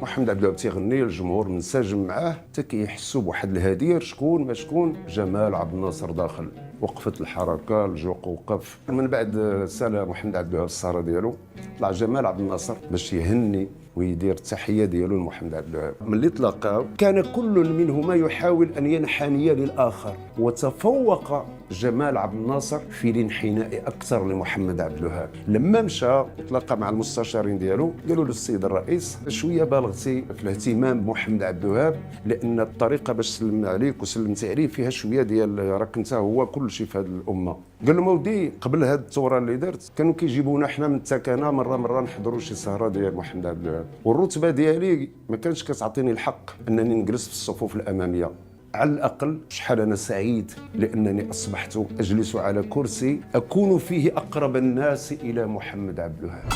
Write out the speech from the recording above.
محمد عبد الوهاب تيغني، الجمهور منسجم معاه حتى كيحسوا بواحد الهدير. شكون ما شكون؟ جمال عبد الناصر داخل. وقفت الحركه، الجوق وقف. من بعد سال محمد عبد الوهاب الصاله ديالو، طلع جمال عبد الناصر باش يهني ويدير التحيه ديالو لمحمد عبد الوهاب. ملي تلاقاو كان كل منهما يحاول ان ينحني للاخر، وتفوق جمال عبد الناصر في الانحناء اكثر لمحمد عبد الوهاب. لما مشى تلاقى مع المستشارين ديالو، قالوا له السيد الرئيس شويه بالغتي في الاهتمام بمحمد عبد الوهاب، لان الطريقه باش سلمنا عليك وسلمت عليه فيها شويه ديال راك انت هو كل شيء في هذه الامه. قال له مودي قبل هذه الثوره اللي درت كانوا كيجيبونا حنا من التكنه مره نحضروا شي سهره ديال محمد عبد الوهاب، والرتبه ديالي ما كانش كتعطيني الحق انني نجلس في الصفوف الاماميه. على الأقل شحال أنا سعيد لأنني أصبحت أجلس على كرسي أكون فيه أقرب الناس إلى محمد عبد الوهاب.